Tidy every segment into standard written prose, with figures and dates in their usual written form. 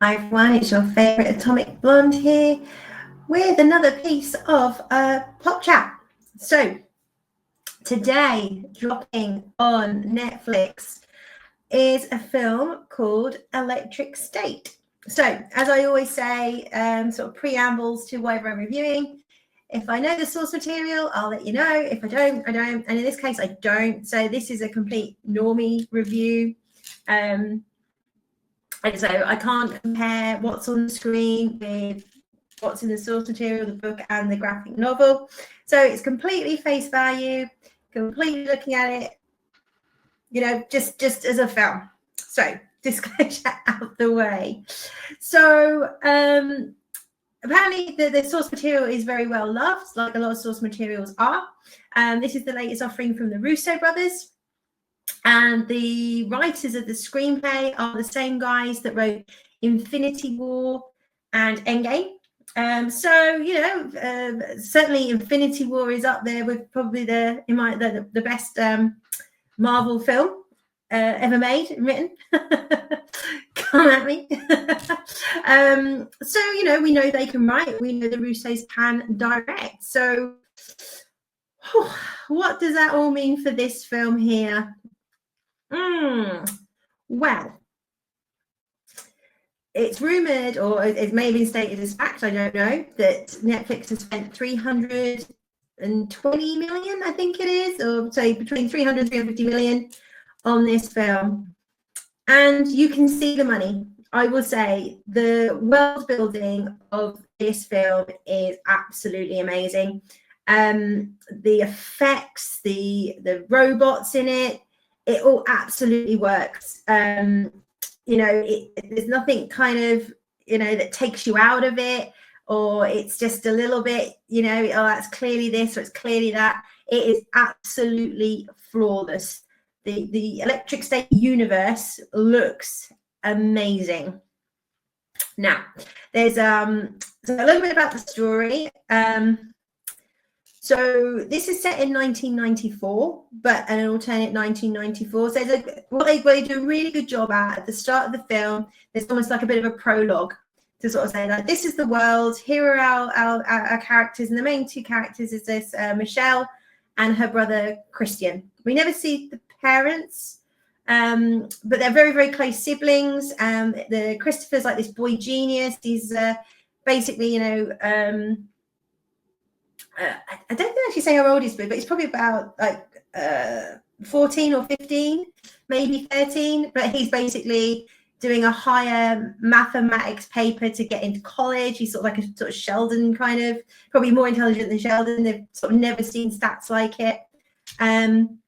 Hi everyone, it's your favourite Atomic Blonde here with another piece of pop chat. So today, dropping on Netflix is a film called Electric State. So as I always say, sort of preambles to whatever I'm reviewing. If I know the source material, I'll let you know. If I don't, I don't. And in this case, I don't. So this is a complete normie review. And so I can't compare what's on the screen with what's in the source material, the book and the graphic novel. So it's completely face value, completely looking at it, you know, just as a film. So disclosure out the way. So apparently the source material is very well loved, like a lot of source materials are. This is the latest offering from the Russo Brothers. And the writers of the screenplay are the same guys that wrote Infinity War and Endgame. So, you know, certainly Infinity War is up there with probably the best Marvel film ever made and written. Come at me. So, you know, we know they can write. We know the Russos can direct. So what does that all mean for this film here? Well, it's rumored, or it may have been stated as fact, I don't know, that Netflix has spent 320 million, I think it is, or say between 300 and 350 million on this film. And you can see the money. I will say the world building of this film is absolutely amazing. The effects, the robots in it all absolutely works. You know, there's nothing kind of, you know, that takes you out of it, or it's just a little bit, you know, oh, that's clearly this or it's clearly that. It is absolutely flawless. The Electric State universe looks amazing. Now, there's so a little bit about the story. So this is set in 1994, but an alternate 1994. So what they do a really good job at the start of the film, there's almost like a bit of a prologue to sort of say that this is the world, here are our characters, and the main two characters is this Michelle and her brother Christian. We never see the parents, but they're very, very close siblings. The Christopher's like this boy genius. He's basically, you know, I don't actually say how old he's been, but he's probably about like 14 or 15, maybe 13. But he's basically doing a higher mathematics paper to get into college. He's sort of like a sort of Sheldon kind of, probably more intelligent than Sheldon. They've sort of never seen stats like it. And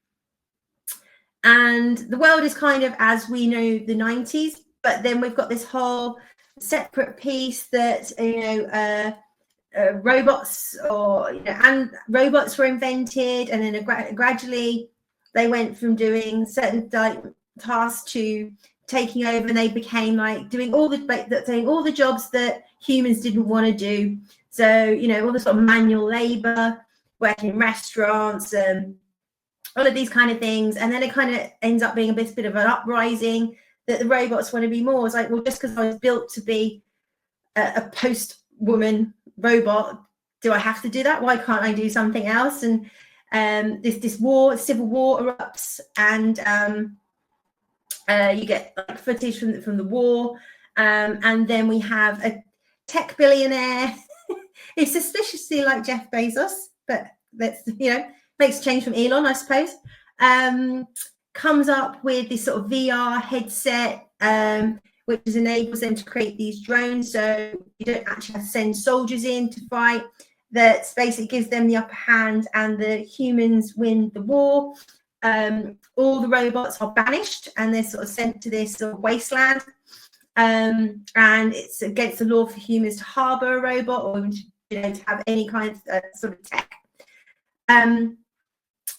the world is kind of as we know the 90s, but then we've got this whole separate piece that, you know, robots, or, you know, and robots were invented, and then gradually they went from doing certain tasks to taking over, and they became like doing all the jobs that humans didn't want to do. So, you know, all the sort of manual labor, working in restaurants, all of these kind of things. And then it kind of ends up being a bit of an uprising that the robots want to be more. It's like, well, just because I was built to be a post-woman robot, do I have to do that? Why can't I do something else? And this civil war erupts, and you get like footage from the war, and then we have a tech billionaire who's suspiciously like Jeff Bezos, but that's, you know, makes a change from Elon, I suppose. Comes up with this sort of VR headset, which enables them to create these drones, so you don't actually have to send soldiers in to fight. That basically gives them the upper hand, and the humans win the war. All the robots are banished, and they're sort of sent to this sort of wasteland. And it's against the law for humans to harbor a robot, or even to, you know, to have any kind of sort of tech.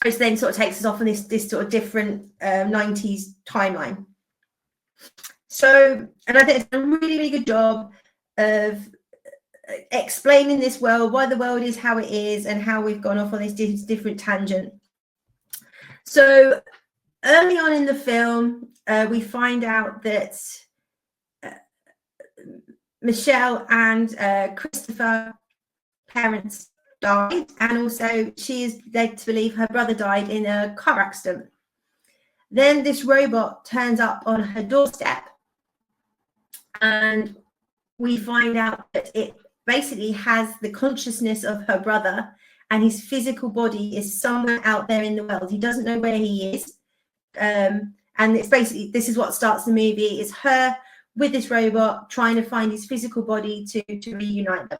Which then sort of takes us off on this sort of different 90s timeline. So, and I think it's a really, really good job of explaining this world, why the world is how it is, and how we've gone off on this different tangent. So early on in the film, we find out that Michelle and Christopher parents died, and also she is led to believe her brother died in a car accident. Then this robot turns up on her doorstep, and we find out that it basically has the consciousness of her brother, and his physical body is somewhere out there in the world. He doesn't know where he is. And it's basically, this is what starts the movie, is her with this robot trying to find his physical body to reunite them.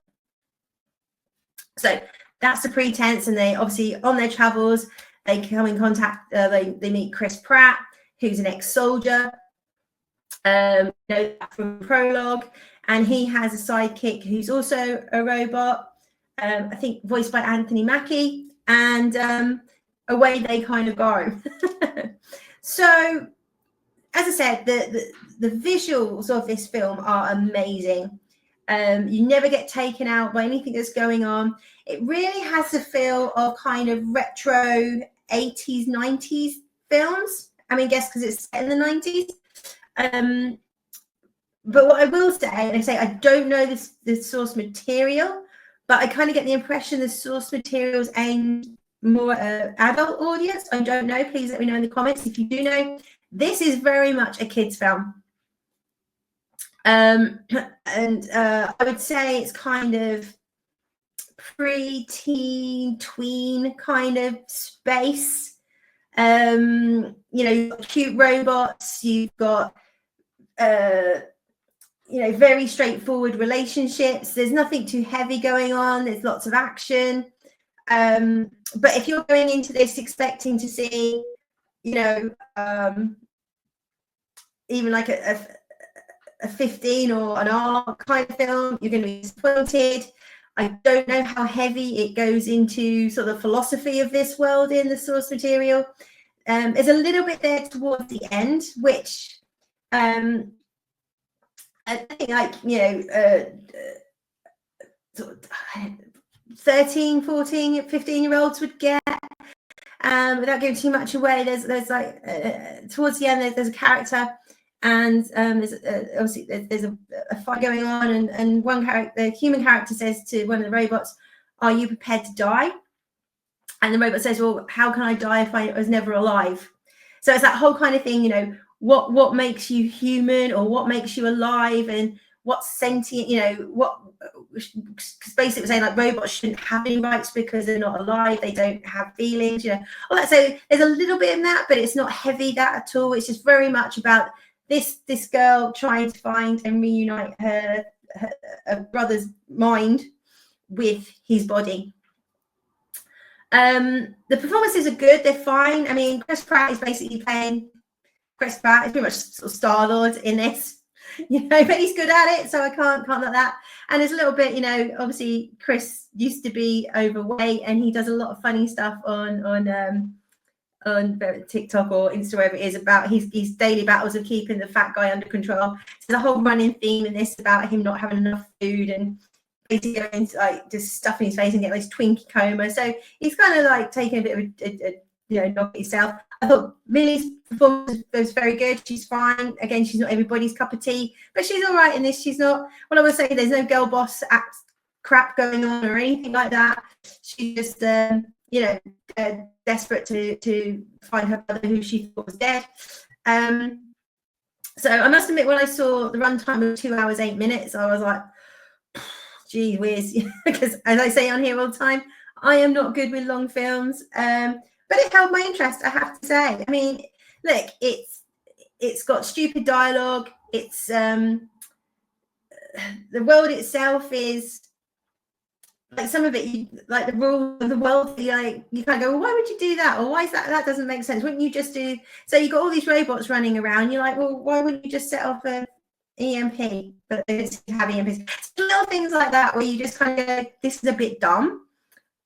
So that's the pretense, and they obviously, on their travels, they come in contact, they meet Chris Pratt, who's an ex-soldier, you know, from prologue, and he has a sidekick who's also a robot, I think voiced by Anthony Mackie, and away they kind of go. So, as I said, the visuals of this film are amazing. You never get taken out by anything that's going on. It really has a feel of kind of retro 80s, 90s films. I mean, I guess because it's set in the 90s. But what I will say, and I say I don't know the source material, but I kind of get the impression the source material is aimed more at adult audience. I don't know. Please let me know in the comments if you do know. This is very much a kids' film. And I would say it's kind of pre-teen, tween kind of space. You know, you've got cute robots, you've got you know, very straightforward relationships. There's nothing too heavy going on. There's lots of action. But if you're going into this expecting to see, you know, even like a 15 or an R kind of film, you're going to be disappointed. I don't know how heavy it goes into sort of the philosophy of this world in the source material. There's a little bit there towards the end, which I think, like, you know, 13, 14, 15-year-olds would get, without giving too much away. There's like towards the end there's a character, and there's obviously there's a fight going on, and one character, the human character, says to one of the robots, "Are you prepared to die?" And the robot says, "Well, how can I die if I was never alive?" So it's that whole kind of thing, you know, what makes you human, or what makes you alive, and what's sentient, you know, what, because basically saying like robots shouldn't have any rights because they're not alive, they don't have feelings, you know, all that. So there's a little bit in that, but it's not heavy that at all. It's just very much about this girl trying to find and reunite her brother's mind with his body. The performances are good, they're fine. I mean, Chris Pratt is basically playing Chris Pratt. Is pretty much sort of Star-Lord in this, you know, but he's good at it, so I can't knock that. And there's a little bit, you know, obviously Chris used to be overweight, and he does a lot of funny stuff on TikTok or Insta, wherever it is, about his daily battles of keeping the fat guy under control. So there's a whole running theme in this about him not having enough food and basically going into like just stuffing his face and getting those Twinkie coma. So he's kind of like taking a bit of a you know, knock at himself. I thought Millie's performance was very good. She's fine. Again, she's not everybody's cup of tea, but she's all right in this. She's not, what I would say, there's no girl boss act crap going on or anything like that. She's just, you know, desperate to find her brother, who she thought was dead. So I must admit, when I saw the runtime of 2 hours 8 minutes, I was like, gee whiz, because as I say on here all the time, I am not good with long films. But it held my interest, I have to say. I mean, look, it's got stupid dialogue. It's the world itself is like, some of it, like the rules of the world, like you kind of go, well, why would you do that? Or why is that? That doesn't make sense. Wouldn't you just do? So you got all these robots running around. You're like, well, why wouldn't you just set off a EMP? But they don't have EMPs. So little things like that where you just kind of go, this is a bit dumb.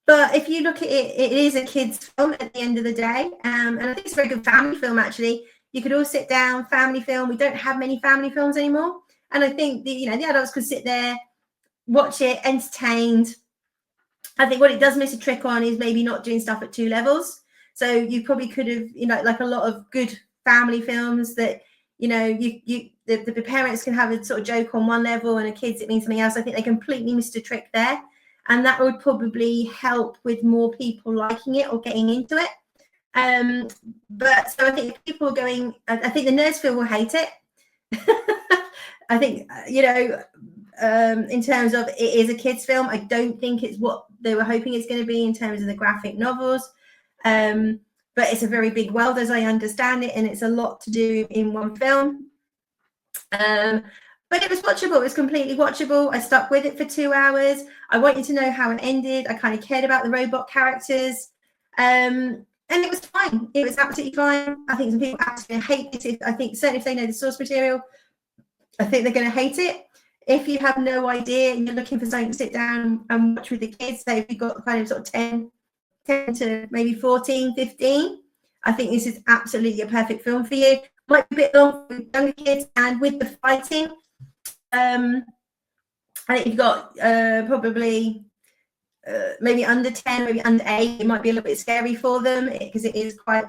But if you look at it, it is a kid's film at the end of the day. And I think it's a very good family film, actually. You could all sit down, family film. We don't have many family films anymore. And I think the adults could sit there, watch it, entertained. I think what it does miss a trick on is maybe not doing stuff at 2 levels. So you probably could have, like a lot of good family films that, you the parents can have a sort of joke on one level and the kids it means something else. I think they completely missed a trick there, and that would probably help with more people liking it or getting into it. But so I think people are going. I think the Nerdsville will hate it. I think in terms of it is a kids' film. I don't think it's what they were hoping it's going to be in terms of the graphic novels. But it's a very big world as I understand it, and it's a lot to do in one film. But it was watchable. It was completely watchable. I stuck with it for 2 hours. I wanted to know how it ended. I kind of cared about the robot characters. And it was fine. It was absolutely fine. I think some people absolutely hate this. I think certainly if they know the source material, I think they're going to hate it. If you have no idea and you're looking for something to sit down and watch with the kids, so if you've got kind of sort of 10 to maybe 14, 15, I think this is absolutely a perfect film for you. Might be a bit long for younger kids, and with the fighting, I think you've got probably maybe under 10, maybe under 8. It might be a little bit scary for them because it is quite,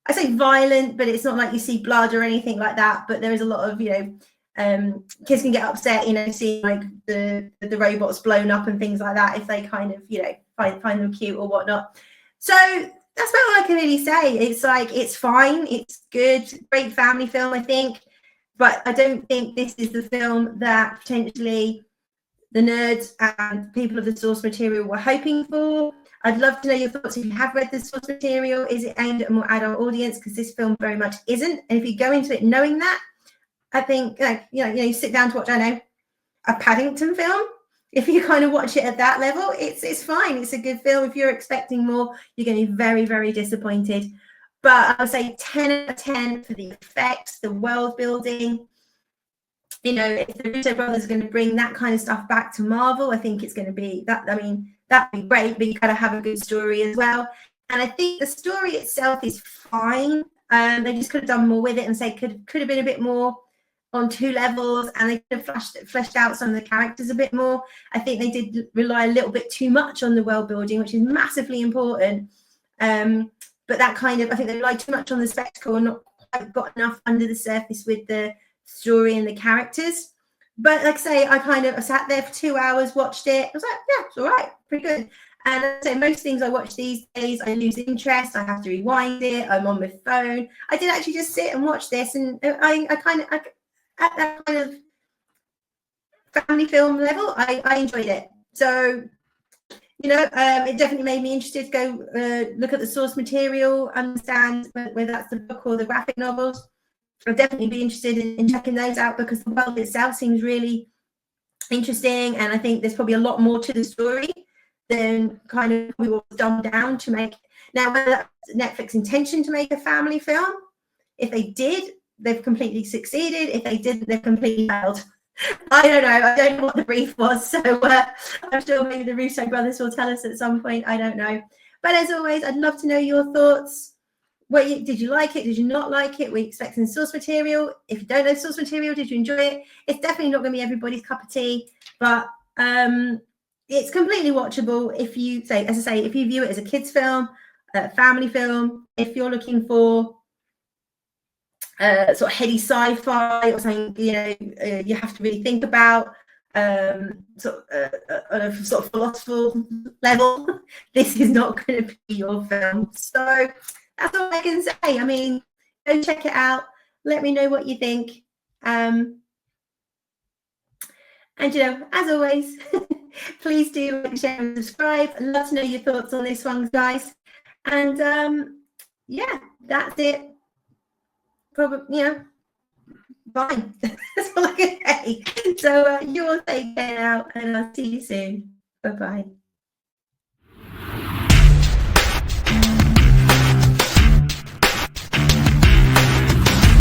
I say violent, but it's not like you see blood or anything like that. But there is a lot of, kids can get upset, seeing like the robots blown up and things like that if they kind of, find them cute or whatnot. So that's about all I can really say. It's like, it's fine. It's good. Great family film, I think. But I don't think this is the film that potentially the nerds and people of the source material were hoping for. I'd love to know your thoughts if you have read the source material. Is it aimed at a more adult audience? Because this film very much isn't. And if you go into it knowing that, I think, you sit down to watch, a Paddington film. If you kind of watch it at that level, it's fine. It's a good film. If you're expecting more, you're going to be very, very disappointed. But I would say 10 out of 10 for the effects, the world building. If the Russo Brothers are going to bring that kind of stuff back to Marvel, I think it's going to be that. I mean, that'd be great, but you got to have a good story as well. And I think the story itself is fine. They just could have done more with it and say could have been a bit more on 2 levels, and they could have fleshed out some of the characters a bit more. I think they did rely a little bit too much on the world building, which is massively important. But that kind of, I think they relied too much on the spectacle and not quite got enough under the surface with the story and the characters. But like I say, I sat there for 2 hours, watched it. I was like, yeah, it's all right, pretty good. And I say most things I watch these days, I lose interest. I have to rewind it. I'm on my phone. I did actually just sit and watch this, and I at that kind of family film level, I enjoyed it. So, it definitely made me interested to go look at the source material, understand whether that's the book or the graphic novels. I'd definitely be interested in checking those out because the world itself seems really interesting, and I think there's probably a lot more to the story than kind of we were dumbed down to make. Now, whether that's Netflix's intention to make a family film, if they did, they've completely succeeded. If they didn't, they've completely failed. I don't know. I don't know what the brief was. So I'm sure maybe the Russo brothers will tell us at some point. I don't know. But as always, I'd love to know your thoughts. Did you like it? Did you not like it? Were you expecting source material? If you don't know source material, did you enjoy it? It's definitely not going to be everybody's cup of tea, but it's completely watchable if you say, as I say, if you view it as a kids film, a family film, if you're looking for sort of heady sci-fi or something, you have to really think about on a sort of philosophical level, this is not going to be your film. So that's all I can say. I mean, go check it out. Let me know what you think. And as always, please do like, share and subscribe. I'd love to know your thoughts on this one, guys. And yeah, that's it. Probably, fine. That's all I can say. So you all take care now, and I'll see you soon. Bye-bye.